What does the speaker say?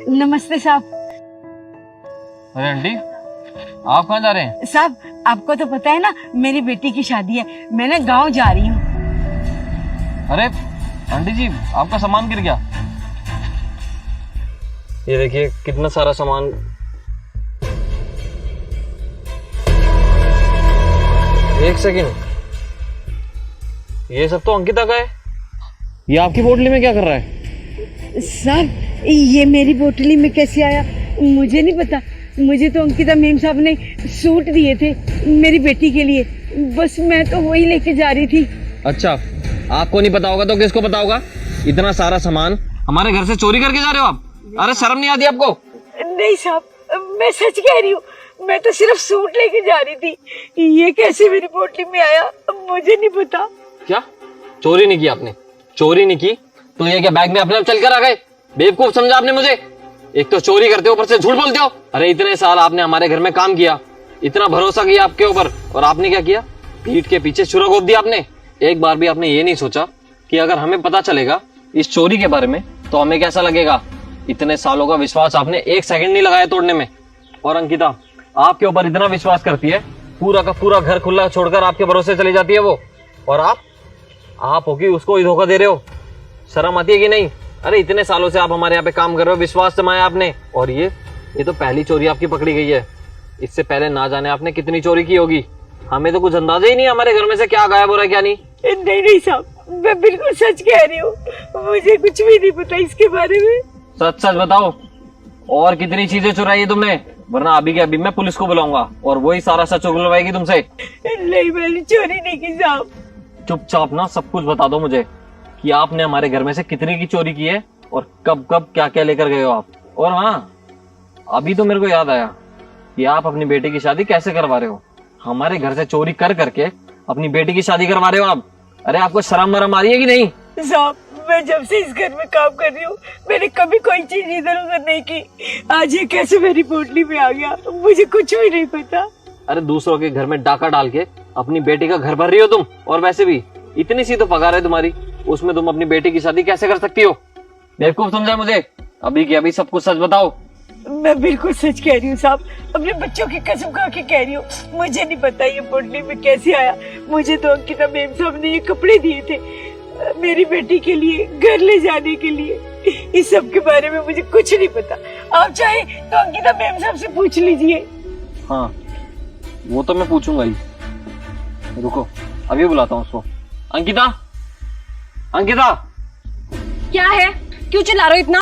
नमस्ते साहब। अरे आंटी, आप कहाँ जा रहे हैं? साहब आपको तो पता है ना, मेरी बेटी की शादी है, मैं ना गाँव जा रही हूँ। अरे आंटी जी, आपका सामान गिर गया। ये देखिए कितना सारा सामान। एक सेकंड, ये सब तो अंकिता का है। ये आपकी बोतली में क्या कर रहा है? साहब ये मेरी बोतली में कैसे आया मुझे नहीं पता। मुझे तो अंकिता मेम साहब ने सूट दिए थे मेरी बेटी के लिए, बस मैं तो वही लेके जा रही थी। अच्छा, आपको नहीं पता होगा तो किसको पता होगा? इतना सारा सामान हमारे घर से चोरी करके जा रहे हो आप? अरे शर्म नहीं आती आपको? नहीं साहब, मैं सच कह रही हूँ, मैं तो सिर्फ सूट लेके जा रही थी। ये कैसे मेरी बोतली में आया मुझे नहीं पता। क्या चोरी नहीं की आपने? चोरी नहीं की तो ये क्या बैग में अपने आप चल कर आ गए? बेवकूफ समझा आपने मुझे। एक तो चोरी करते हो, ऊपर से झूठ बोलते हो। अरे इतने साल आपने हमारे घर में काम किया, इतना भरोसा किया आपके ऊपर, और आपने क्या किया? पीठ के पीछे छुरा घोंप दिया आपने। एक बार भी आपने ये नहीं सोचा कि अगर हमें पता चलेगा इस चोरी के बारे में तो हमें कैसा लगेगा? इतने सालों का विश्वास आपने एक सेकंड नहीं लगाया तोड़ने में। और अंकिता आपके ऊपर इतना विश्वास करती है, पूरा का पूरा घर खुला छोड़कर आपके भरोसे चली जाती है वो, और आप होगी उसको ही धोखा दे रहे हो। शर्म आती है कि नहीं? अरे इतने सालों से आप हमारे यहाँ पे काम कर रहे हो, विश्वास जमाया आपने, और ये तो पहली चोरी आपकी पकड़ी गई है। इससे पहले ना जाने आपने कितनी चोरी की होगी। हमें तो कुछ अंदाजा ही नहीं हमारे घर में से क्या गायब हो रहा है क्या नहीं। नहीं साहब, मैं बिल्कुल सच कह रही हूँ, मुझे कुछ भी नहीं पता इसके बारे में। सच सच बताओ, और कितनी चीजें चुराई है तुमने? वरना अभी के अभी मैं पुलिस को बुलाऊंगा और वही सारा सच उगलवाएगी तुमसे। नहीं मैंने चोरी नहीं की साहब। चुपचाप ना सब कुछ बता दो मुझे कि आपने हमारे घर में से कितने की चोरी की है और कब कब क्या क्या लेकर गए हो आप। और हाँ, अभी तो मेरे को याद आया कि आप अपनी बेटी की शादी कैसे करवा रहे हो। हमारे घर से चोरी कर करके अपनी बेटी की शादी करवा रहे हो आप। अरे आपको शर्म वरम आ रही है कि नहीं? साहब मैं जब से इस घर में काम कर रही हूँ, मैंने कभी कोई चीज इधर उधर नहीं की। आज ये कैसे मेरी पोटली में आ गया मुझे कुछ भी नहीं पता। अरे दूसरों के घर में डाका डाल के अपनी बेटी का घर भर रही हो तुम। और वैसे भी इतनी सी तो पगार है तुम्हारी, उसमें तुम अपनी बेटी की शादी कैसे कर सकती हो? बेवकूफ समझा मुझे? अभी की अभी सब कुछ सच बताओ। मैं बिल्कुल सच कह रही हूँ साहब, अपने बच्चों की कसम खा के कह रही हूँ, मुझे नहीं पता ये पोटली में कैसे आया। मुझे तो अंकिता मेम साहब ने ये कपड़े दिए थे मेरी बेटी के लिए, घर ले जाने के लिए। इस सब के बारे में मुझे कुछ नहीं पता। आप चाहे तो अंकिता मेम साहब से पूछ लीजिए। हाँ वो तो मैं पूछूंगा ही। रुको अभी बुलाता हूँ उसको। अंकिता, अंकिता! क्या है? क्यों चिल्ला रहे हो इतना?